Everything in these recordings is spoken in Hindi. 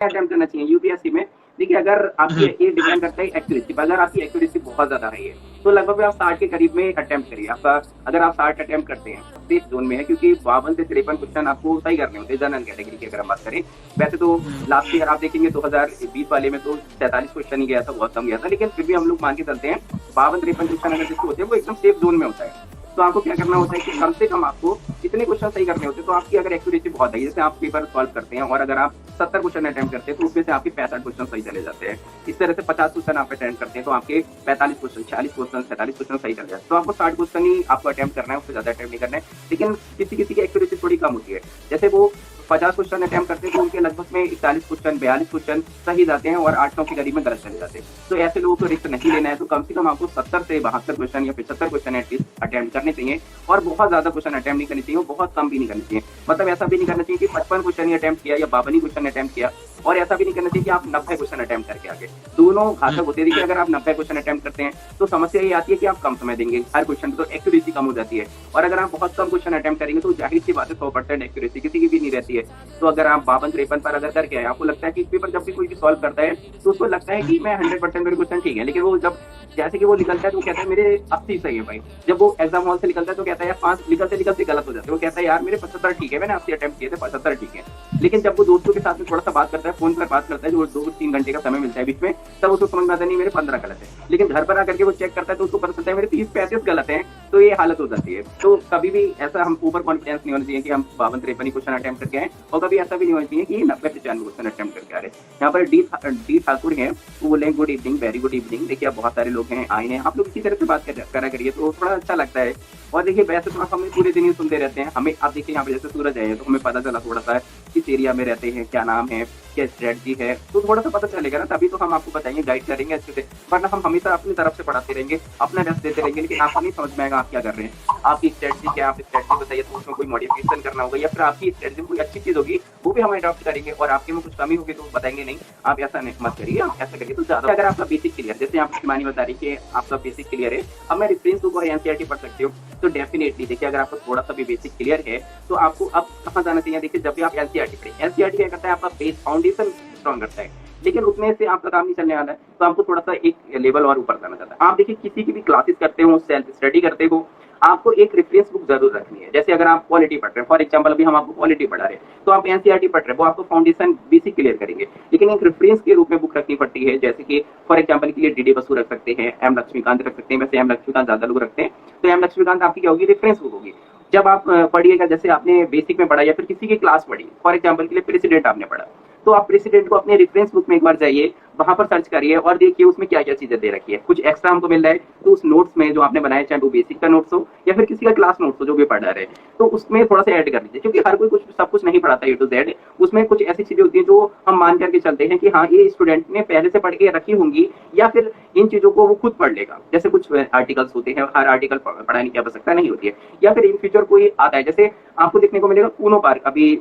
अटेम्प्ट करना चाहिए यूपीएससी में। देखिए अगर आपकी ये डिपेंड करता है एक्यूरेसी पर, अगर आपकी एक्यूरेसी बहुत ज्यादा रही है तो लगभग आप 60 के करीब में अटेम्प्ट करिए। आपका अगर आप 60 अटेम्प्ट करते हैं सेफ जोन में है, क्योंकि 52 से 53 क्वेश्चन आपको सही करने होते हैं जनरल कैटेगरी की अगर हम बात करें। वैसे तो लास्ट ईयर आप देखेंगे 2020 वाले में तो 47 क्वेश्चन ही गया था, बहुत कम गया था, लेकिन फिर भी हम लोग मान के चलते हैं 52-53 क्वेश्चन अगर जिसको होते हैं वो एकदम सेफ जोन में होता है। तो आपको क्या करना होता है कि कम से कम आपको इतने क्वेश्चन सही करने होते हैं। तो आपकी अगर एक्यूरेसी बहुत है, जैसे आप पेपर सॉल्व करते हैं और अगर आप 70 क्वेश्चन अटेम्प्ट करते हैं तो उसमें से आपके 65 क्वेश्चन सही चले जाते हैं। इस तरह से 50 क्वेश्चन आप अटेम्प्ट करते हैं तो आपके 45 क्वेश्चन, 46 क्वेश्चन, 47 क्वेश्चन सही चले जाते हैं। तो आपको 60 क्वेश्चन ही आपको अटेम्प्ट करना है, उससे ज्यादा अटेम्प्ट नहीं करना है। लेकिन किसी किसी की एक्यूरेसी थोड़ी कम होती है, जैसे वो 50 क्वेश्चन अटेम्प्ट करते हैं तो उनके लगभग में 41 क्वेश्चन, 42 क्वेश्चन सही जाते हैं और 8-9 के करीब में गलत चले जाते हैं। तो ऐसे लोगों को रिस्क नहीं लेना है। तो कम से कम आपको 70 से 72 क्वेश्चन या 75 क्वेश्चन एटलीस्ट अटेम्प्ट करने चाहिए, और बहुत ज्यादा क्वेश्चन अटेम्प्ट नहीं करने चाहिए, बहुत कम भी नहीं करने चाहिए। मतलब ऐसा भी नहीं करना चाहिए कि 55 क्वेश्चन ही अटेम्प्ट किया या 52 क्वेश्चन अटेम्प्ट किया, और ऐसा भी नहीं करना चाहिए कि आप 90 क्वेश्चन अटेम्प्ट करके आगे। दोनों घातक होते हैं। देखिए अगर आप 90 क्वेश्चन अटेम्प्ट करते हैं तो समस्या ये आती है कि आप कम समय देंगे हर क्वेश्चन पर, तो एक्यूरेसी कम हो जाती है। और अगर आप बहुत कम क्वेश्चन अटेम्प्ट करेंगे तो जाहिर सी बात है 100% एक्यूरेसी किसी की भी नहीं रहती है। तो अगर आप 52-53 पर अगर करके आए, आपको लगता है कि पेपर जब भी कोई भी सॉल्व करता है तो उसको लगता है कि मैं 100% मेरे क्वेश्चन ठीक है, लेकिन वो जब जैसे कि वो निकलता है तो कहता है मेरे 80 सही है भाई। जब वो एग्जाम हॉल से निकलता है तो कहता है यार 5 निकलते निकलते गलत हो जाते हैं, वो कहता है यार मेरे 75 ठीक है, मैंने 80 अटेम्प्ट किए थे, 75 ठीक है। लेकिन जब वो दोस्तों के साथ में थोड़ा सा बात करता है, फोन पर बात करता है, जो 2-3 घंटे का समय मिलता है बीच में, तब उसको समझ में आता है नहीं मेरे 15 गलत है। लेकिन घर पर आकर के वो चेक करता है तो उसको पता चलता है मेरे 30-35 गलत है। तो ये हालत हो जाती है। तो कभी भी ऐसा हम ओवर कॉन्फिडेंस नहीं होना चाहिए कि हम 52-53 क्वेश्चन अटेम्प्ट करके आए, और कभी ऐसा भी नहीं होना चाहिए कि 90-95 क्वेश्चन अटेम्प्ट करके आ रहे। यहाँ पर डी ठाकुर हैं, वो बोले good evening, very good evening. देखिए अब बहुत सारे लोग हैं आए हैं, आप लोग इसी तरह से बात करा करिए तो थोड़ा अच्छा लगता है। और देखिए वैसे तो हमें पूरे दिन ही सुनते रहते हैं, हमें आप देखिए यहाँ पे जैसे सूरज है तो हमें पता चला थोड़ा सा किस एरिया में रहते हैं, क्या नाम है, क्या स्ट्रेटजी है, तो थोड़ा सा पता चलेगा ना, तभी तो हम आपको बताएंगे, गाइड करेंगे अच्छे से। वरना हम हमेशा अपनी तरफ से पढ़ाते रहेंगे, अपना बेस्ट देते रहेंगे, लेकिन आपको नहीं समझ में आएगा आप क्या कर रहे हैं। आपकी स्ट्रेटजी क्या, आप स्ट्रेटजी बताइए तो उसमें कोई मॉडिफिकेशन करना होगा, या फिर आपकी स्ट्रेटजी में कोई अच्छी चीज होगी वो भी हम अडॉप्ट करेंगे, और आपके में कुछ कमी होगी तो बताएंगे नहीं आप ऐसा नहीं मत करिए, आप ऐसा करिए तो ज्यादा। अगर आपका बेसिक क्लियर, जैसे आप शिवानी बता रही है कि आपका बेसिक क्लियर है, अब मैं रेफरेंस बुक और एनसीईआरटी पढ़ सकती हूँ, तो डेफिनेटली देखिए अगर आपको थोड़ा सा भी बेसिक क्लियर है तो आपको अब कहाँ जाना चाहिए। देखिए जब भी आप एनसीईआरटी पढ़ें, एनसीईआरटी क्या करता है, आपका बेस फाउंडेशन स्ट्रॉन्ग करता है, लेकिन उतने से आपका काम नहीं चलने वाला है, तो आपको थोड़ा सा एक लेवल और ऊपर जाना चाहता है। आप देखिए किसी की भी क्लासेस करते हो, सेल्फ स्टडी करते हो, आपको एक रेफरेंस बुक जरूर रखनी है। जैसे अगर आप पॉलिटी पढ़ रहे हैं, फॉर एग्जांपल अभी हम आपको पॉलिटी पढ़ा रहे हैं, तो आप एनसीईआरटी पढ़ रहे हैं, वो आपको फाउंडेशन बेसिक क्लियर करेंगे, लेकिन एक रेफरेंस के रूप में बुक रखनी पड़ती है। जैसे कि फॉर एग्जांपल के लिए डीडी बसु रख सकते हैं, एम लक्ष्मीकांत रख सकते हैं, वैसे एम लक्ष्मीकांत ज्यादा लोग रखते हैं, तो एम लक्ष्मीकांत आपकी क्या होगी, रेफरेंस बुक होगी। जब आप पढ़िएगा, जैसे आपने बेसिक में पढ़ा या फिर किसी की क्लास पढ़ी, फॉर एग्जांपल के लिए प्रेसिडेंट आपने पढ़ा, तो आप प्रेसिडेंट को अपने रेफरेंस बुक में एक बार जाइए, वहां पर सर्च करिए और देखिए उसमें क्या क्या चीजें दे रखी है। कुछ एक्स्ट्रा हमको मिल रहा है तो उस नोट्स में जो आपने बनाया, चाहे वो बेसिक का नोट्स हो या फिर किसी का क्लास नोट्स हो जो भी पढ़ा रहे, तो उसमें थोड़ा सा ऐड कर लीजिए, क्योंकि हर कोई कुछ सब कुछ नहीं पढ़ाता ए टू जेड। उसमें कुछ ऐसी चीजें होती है जो हम मान करके चलते हैं कि हाँ ये स्टूडेंट ने पहले से पढ़ के रखी होंगी, या फिर इन चीजों को वो खुद पढ़ लेगा। जैसे कुछ आर्टिकल्स होते हैं, हर आर्टिकल पढ़ाने की आवश्यकता नहीं होती है, या फिर इन फ्यूचर कोई आता है, जैसे आपको देखने को मिलेगा कूनो पार्क, अभी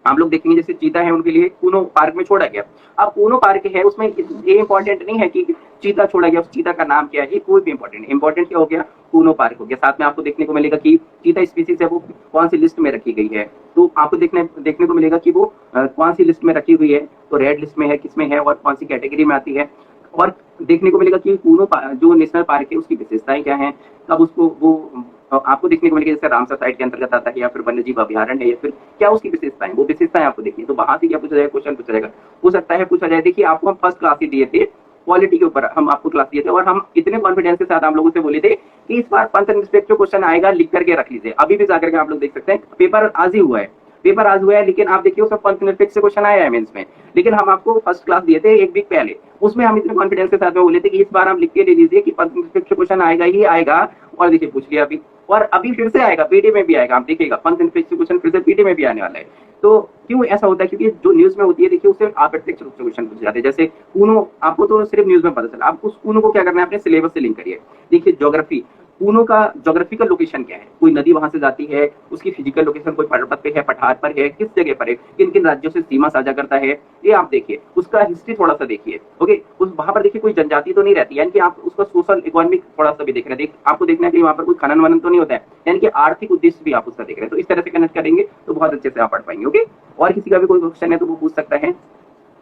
आप लोग देखेंगे जैसे चीता है उनके लिए कूनो पार्क में छोड़ा गया। अब कूनो पार्क है, उसमें ये इंपॉर्टेंट नहीं है कि चीता छोड़ा गया, उस चीता का नाम क्या है, ये कोई भी इंपॉर्टेंट, इंपॉर्टेंट क्या हो गया, कूनो पार्क हो गया। साथ में आपको देखने को मिलेगा कि चीता स्पीसीज है वो कौन सी लिस्ट में रखी गई है, तो आपको देखने को मिलेगा कि वो कौन सी लिस्ट में रखी हुई है, तो रेड लिस्ट में है, किसमें है और कौन सी कैटेगरी में आती है। और देखने को मिलेगा कि कूनो जो नेशनल पार्क है उसकी विशेषताएं क्या है, तब उसको वो आपको देखने को मिलेगा जैसे रामसर साइट के अंतर्गत आता है, या फिर वन्य जीव अभ्यारण्य है, या फिर क्या उसकी विशेषताएं, वो विशेषताएं आपको देखिए। तो वहां से क्या पूछा जाएगा, क्वेश्चन पूछा जाएगा, हो सकता है पूछा जाए। देखिए आपको हम फर्स्ट क्लास ही दिए थे, क्वालिटी के ऊपर हम आपको क्लास दिए थे, और हम इतने कॉन्फिडेंस के साथ आप लोगों से बोले थे कि इस बार पंथ निरपेक्ष जो क्वेश्चन आएगा लिख करके रख लीजिए। अभी भी जाकर के आप लोग देख सकते हैं, पेपर आज ही हुआ है, पेपर आज हुआ है, लेकिन आप देखिए उसमें पंथ निरपेक्ष से क्वेश्चन आया है मेंस में, लेकिन हम आपको फर्स्ट क्लास दिए थे एक वीक पहले, उसमें हम इतने कॉन्फिडेंस के साथ में बोले थे कि इस बार हम लिख के ले लीजिए कि पंथ निरपेक्ष क्वेश्चन आएगा ही आएगा, और देखिए पूछ लिया अभी, और अभी फिर से आएगा, पीडी में भी आएगा, आप देखिएगा पंथ निरपेक्ष क्वेश्चन फिर से पीडी में भी आने वाला है। तो क्यों ऐसा होता है, क्योंकि जो न्यूज में होती है देखिए उससे अप्रत्यक्ष रूप से क्वेश्चन पूछ जाते हैं। जैसे कूनो, आपको तो सिर्फ न्यूज में पता चला, आप उस कूनो को क्या करना है, अपने सिलेबस से लिंक करिए। देखिए ज्योग्राफी, कूनो का ज्योग्राफिकल लोकेशन क्या है, कोई नदी वहां से जाती है, उसकी फिजिकल लोकेशन कोई पर्वत पे है, पठार पर है, किस जगह पर है, किन किन राज्यों से सीमा साझा करता है, ये आप देखिए। उसका हिस्ट्री थोड़ा सा देखिए, ओके, उस वहां पर देखिए कोई जनजाति तो नहीं रहती, यानी कि आप उसका सोशल इकोनॉमिक थोड़ा सा भी देख रहे हैं, आपको देखना है कि वहां पर कोई खनन वनन तो नहीं होता है, यानी कि आर्थिक उद्देश्य भी आप उसका देख रहे हैं। तो इस तरह से कनेक्ट करेंगे तो बहुत अच्छे से आप पढ़ पाएंगे। ओके, और किसी का भी कोई क्वेश्चन है तो वो पूछ सकता है।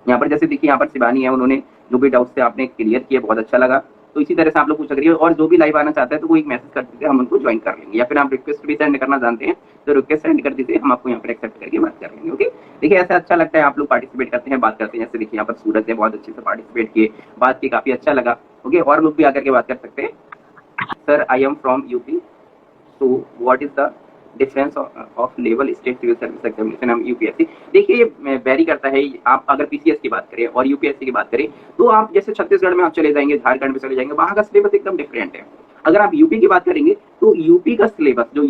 यहाँ पर जैसे देखिए, यहाँ पर शिवानी है, उन्होंने जो भी डाउट्स थे आपने क्लियर किए, बहुत अच्छा लगा। तो इसी तरह से आप लोग पूछा करिए, और जो भी लाइव आना चाहता है तो वो एक मैसेज कर दीजिए, हम उनको ज्वाइन कर लेंगे, या फिर आप रिक्वेस्ट भी सेंड करना जानते हैं तो रिक्वेस्ट सेंड कर दीजिए, हम आपको यहाँ पर एक्सेप्ट करके बात कर लेंगे। ओके, देखिए ऐसा अच्छा लगता है, आप लोग पार्टिसिपेट करते हैं, बात करते हैं। जैसे देखिए यहाँ पर सूरज ने बहुत अच्छे से पार्टिसिपेट किए, बात की, काफी अच्छा लगा। ओके, और लोग भी आकर के बात कर सकते हैं। Sir, I am from UP, so what is the difference of level state civil service examination and UPSC. देखिए ये वेरी करता है, आप अगर पीसीएस की बात करें और यूपीएससी की बात करें तो आप जैसे छत्तीसगढ़ में आप चले जाएंगे, झारखंड में चले जाएंगे, वहां का सिलेबस एकदम डिफरेंट है। अगर आप यूपी की बात करेंगे तो यूपी का सिलेबस जो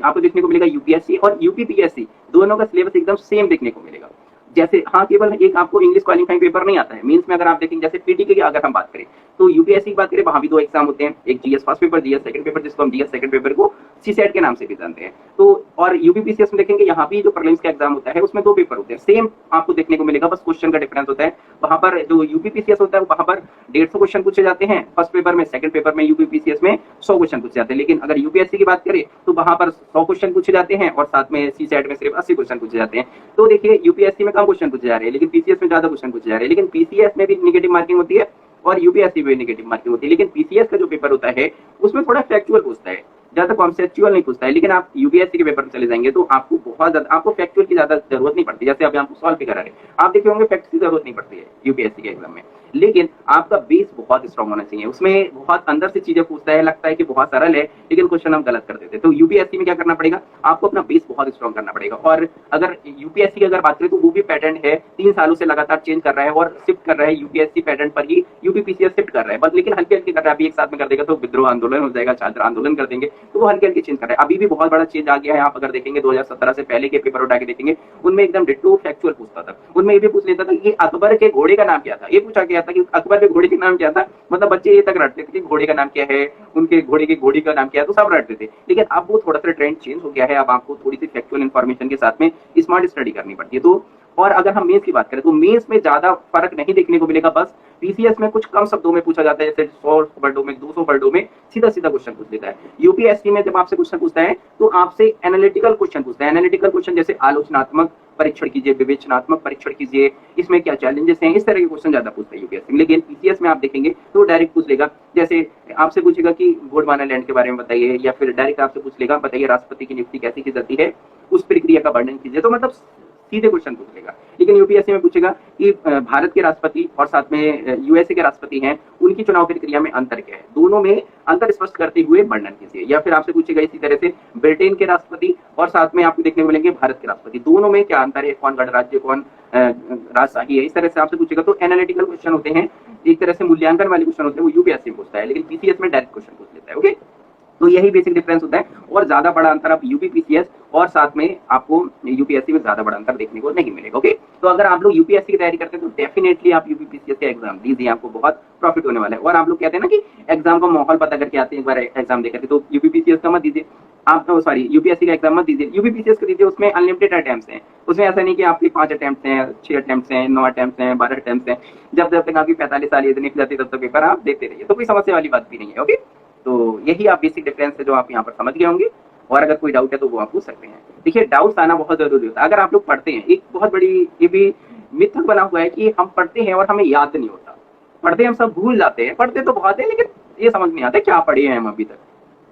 आपको देखने को मिलेगा, यूपीएससी और यूपीपीएससी दोनों का सिलेबस एकदम सेम देखने को मिलेगा। जैसे हाँ, केवल एक आपको इंग्लिश क्वालिफाइंग पेपर नहीं आता है मेंस में। अगर आप देखेंगे जैसे पीटी की अगर हम बात करें तो यूपीएससी की बात करें, वहां भी 2 एग्जाम होते हैं, एक GS first paper, GS second paper, जिसको हम जीएस सेकंड पेपर को सीसेट के नाम से भी जानते हैं। तो और यूपीपीसीएस में देखेंगे, यहाँ भी जो प्रीलिम्स का एग्जाम होता है उसमें 2 पेपर होते हैं, सेम आपको देखने को मिलेगा, बस क्वेश्चन का डिफरेंस होता है। वहां पर जो यूपीपीसीएस होता है वहां पर 150 क्वेश्चन पूछे जाते हैं फर्स्ट पेपर में, सेकंड पेपर में यूपीपीसीएस में 100 क्वेश्चन पूछे जाते हैं। लेकिन अगर यूपीएससी की बात करें तो वहां पर 100 क्वेश्चन पूछे जाते हैं और साथ में सीसेट में सिर्फ 80 क्वेश्चन पूछे जाते हैं। तो देखिए यूपीएससी में कम क्वेश्चन पूछे जा रहे हैं, लेकिन पीसीएस में ज्यादा क्वेश्चन पूछे जा रहे हैं। लेकिन पीसीएस में भी नेगेटिव मार्किंग होती है और यूपीएससी में नेगेटिव मार्किंग होती है। लेकिन पीसीएस का जो पेपर होता है उसमें थोड़ा फैक्चुअल पूछता है, ज्यादा कॉन्सेप्चुअल नहीं पूछता है। लेकिन आप यूपीएससी के पेपर में चले जाएंगे तो आपको बहुत ज्यादा, आपको फैक्चुअल की ज्यादा जरूरत नहीं पड़ती। जैसे अभी आपको सॉल्व भी करा रहे हैं, आप देखे होंगे फैक्ट्स की जरूरत नहीं पड़ती है यूपीएससी के एग्जाम में। लेकिन आपका बेस बहुत स्ट्रांग होना चाहिए, उसमें बहुत अंदर से चीजें पूछता है, लगता है कि बहुत सरल है लेकिन क्वेश्चन हम गलत कर देते हैं। तो यूपीएससी में क्या करना पड़ेगा, आपको अपना बेस बहुत स्ट्रांग करना पड़ेगा। और अगर यूपीएससी की अगर बात करें तो वो भी पैटर्न है, 3 सालों से लगातार चेंज कर रहा है और शिफ्ट कर रहा है, यूपीएससी पैटर्न पर ही यूपीपीसीएस शिफ्ट कर रहा है, बस लेकिन हल्के हल्के कर रहा है। अभी एक साथ में कर देगा तो विद्रोह आंदोलन हो जाएगा, छात्र आंदोलन कर देंगे, तो वो हल्के हल्के चेंज कर रहा है। अभी भी बहुत बड़ा चेंज आ गया है। आप अगर देखेंगे 2017 से पहले के पेपर उठा के देखेंगे, उनमें एकदम डिट्टो फैक्चुअल पूछता था। उनमें ये भी पूछ लेता था कि अकबर के घोड़े का नाम क्या था, ये पूछा गया था कि अकबर के घोड़े का नाम क्या था, मतलब बच्चे ये तक रटते थे कि घोड़े का नाम क्या है, उनके घोड़े की घोड़ी का नाम क्या है, तो सब रटते थे। लेकिन अब वो थोड़ा सा ट्रेंड चेंज हो गया है, अब आपको थोड़ी सी फैक्चुअल इन्फॉर्मेशन के साथ में स्मार्ट स्टडी करनी पड़ती है। तो और अगर हम मेंस की बात करें तो मेंस में ज्यादा फर्क नहीं देखने को मिलेगा, बस पीसीएस में कुछ कम शब्दों में पूछा जाता है, जैसे 100 वर्डों में, 200 वर्डों में सीधा सीधा क्वेश्चन पूछ लेता है। यूपीएससी में जब आपसे क्वेश्चन पूछता है तो आपसे एनालिटिकल क्वेश्चन पूछता है। एनालिटिकल क्वेश्चन जैसे आलोचनात्मक परीक्षण कीजिए, विवेचनात्मक परीक्षण कीजिए, इसमें क्या चैलेंजेस हैं, इस तरह के क्वेश्चन ज्यादा पूछता है यूपीएससी। लेकिन पीसीएस में आप देखेंगे तो डायरेक्ट पूछ लेगा, जैसे आपसे पूछेगा कि गोंडवाना लैंड के बारे में बताइए, या फिर डायरेक्ट आपसे पूछ लेगा बताइए राष्ट्रपति की नियुक्ति कैसे की जाती है, उस प्रक्रिया का वर्णन कीजिए। तो मतलब सीधे क्वेश्चन पूछ लेगा। लेकिन यूपीएससी में पूछेगा कि भारत के राष्ट्रपति और साथ में यूएसए के राष्ट्रपति हैं, उनकी चुनाव प्रक्रिया में अंतर क्या है, दोनों में अंतर स्पष्ट करते हुए वर्णन कीजिए। या फिर आपसे पूछेगा इसी तरह से ब्रिटेन के राष्ट्रपति और साथ में आपको देखने को मिलेंगे भारत के राष्ट्रपति, दोनों में क्या अंतर है, कौन गणराज्य कौन राजशाही है, इस तरह से आपसे पूछेगा। तो एनालिटिकल क्वेश्चन होते हैं, एक तरह से मूल्यांकन वाले क्वेश्चन होते हैं, वो यूपीएससी में पूछता है, लेकिन पीसीएस में डायरेक्ट क्वेश्चन पूछ लेता है। ओके, तो यही बेसिक डिफरेंस होता है, और ज्यादा बड़ा अंतर आप यूपीपीसीएस और साथ में आपको यूपीएससी में ज्यादा बड़ा अंतर देखने को नहीं मिलेगा। ओके, तो अगर आप लोग यूपीएससी की तैयारी करते हैं तो डेफिनेटली आप यूपीपीसीएस का एग्जाम दीजिए, आपको बहुत प्रॉफिट होने वाला है। और आप लोग कहते हैं ना कि एग्जाम का माहौल पता करके आते हैं एक बार एग्जाम देकर के, तो यूपीपीसीएस का मत दीजिए आप, सॉरी यूपीएससी का एग्जाम मत दीजिए, यूपीपीसीएस का दीजिए। उसमें अनलिमिटेड अटेम्प्ट्स हैं, उसमें ऐसा नहीं कि आपके 5 अटेम्प्ट्स हैं, 6 अटेम्प्ट्स हैं, 9 अटेम्प्ट्स हैं, 12 अटेम्प्ट्स हैं, जब तक आपकी 45 साल एज नहीं जाती तब तक पेपर आप देते रहिए, तो कोई समस्या वाली बात भी नहीं है। ओके, तो यही आप बेसिक डिफरेंस है जो आप यहाँ पर समझ गए होंगे, और अगर कोई डाउट है तो वो आप पूछ सकते हैं। देखिए डाउट्स आना बहुत जरूरी होता है। अगर आप लोग पढ़ते हैं, एक बहुत बड़ी ये भी मिथक बना हुआ है कि हम पढ़ते हैं और हमें याद नहीं होता, पढ़ते हैं हम सब भूल जाते हैं, पढ़ते तो बहुत है लेकिन ये समझ नहीं आता क्या पढ़े हैं हम अभी तक।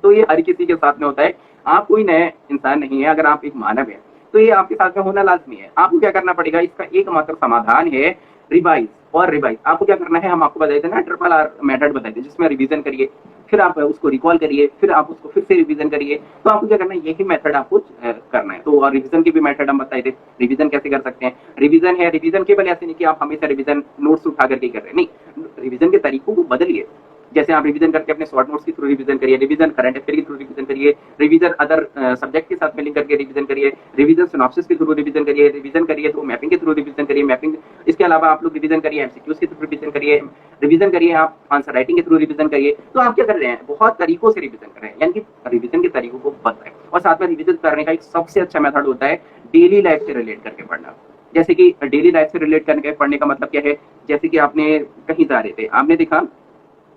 तो ये हर किसी के साथ में होता है, आप कोई नया इंसान नहीं है, अगर आप एक मानव है तो ये आपके साथ में होना लाजमी है। आपको क्या करना पड़ेगा, इसका एकमात्र समाधान है रिवाइज और रिवाइज। आपको क्या करना है, हम आपको बताए थे ना RRR मेथड बताए थे, जिसमें रिवीजन करिए, फिर आप उसको रिकॉल करिए, फिर आप उसको फिर से रिवीजन करिए। तो आपको क्या करना है, यही मेथड आपको करना है। तो और रिवीजन की भी मेथड हम बताए थे, रिवीजन कैसे कर सकते हैं। रिवीजन है, रिवीजन केवल ऐसे नहीं कि आप हमेशा रिवीजन नोट्स उठा करके कर रहे हैं, नहीं, रिवीजन के तरीकों को बदलिए। जैसे आप रिवीजन करके अपने शॉर्ट नोट्स के थ्रू रिवीजन करिए, रिवीजन करंट अफेयर के थ्रू रिवीजन करिए, रिवीजन अदर सब्जेक्ट के साथ में लिंक करके रिवीजन करिए, रिवीजन सिनॉप्सिस के थ्रू रिवीजन करिए, रिवीजन करिए तो मैपिंग के थ्रू रिवीजन करिए, मैपिंग इसके अलावा आप लोग रिवीजन करिए, एमसीक्यूज के थ्रू रिवीजन करिए, रिवीजन करिए आप आंसर राइटिंग के थ्रू रिवीजन करिए। तो आप क्या कर रहे हैं, बहुत तरीकों से रिवीजन कर रहे हैं, यानी कि रिवीजन के तरीकों को बताएं। और साथ में रिवीजन करने का एक सबसे अच्छा मेथड होता है डेली लाइफ से रिलेट करके पढ़ना। जैसे कि डेली लाइफ से रिलेट करके पढ़ने का मतलब क्या है, जैसे कि आपने कहीं जा रहे थे,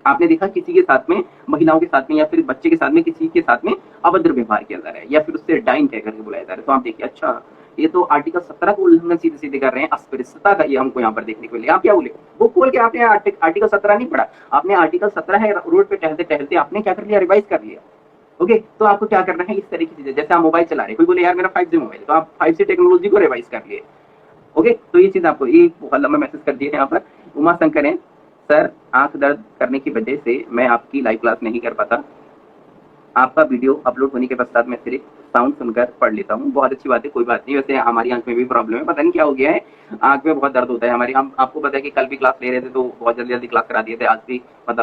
आपने देखा किसी के साथ में, महिलाओं के साथ में या फिर बच्चे के साथ में किसी के साथ में अभद्र व्यवहार किया जा रहा है, या फिर उससे डाइन कह करके बुलाया जा रहा है। तो आप देखिए अच्छा ये तो आर्टिकल 17 को उल्लंघन सीधे सीधे कर रहे हैं, अस्पृश्यता का ये हमको यहाँ पर देखने को मिले। आप क्या बोले, वो खोल के आपने आर्टिकल 17 नहीं पढ़ा, आपने आर्टिकल 17 है रोड पे टहलते टहलते आपने क्या कर लिया, रिवाइज कर लिया। ओके, तो आपको क्या करना है, इस तरह की चीजें, जैसे आप मोबाइल चला रहे, कोई बोले यार मेरा 5G मोबाइल है, तो आप 5G टेक्नोलॉजी को रिवाइज कर लिए। ओके, तो ये चीज आपको, ये बहुत लंबा मैसेज कर दिए यहाँ पर। उमा शंकर है, सर आंख दर्द करने की वजह से मैं आपकी लाइव क्लास नहीं कर पाता, आपका वीडियो अपलोड होने के पश्चात मैं सिर्फ साउंड सुनकर पढ़ लेता हूँ। बहुत अच्छी बात है, कोई बात नहीं। वैसे हमारी आंख में भी प्रॉब्लम है, पता नहीं क्या हो गया है, आंख में बहुत दर्द होता है हमारी। हम आपको पता है कि कल भी क्लास ले रहे थे तो बहुत जल्दी जल्दी क्लास करा दिए थे, आज भी मतलब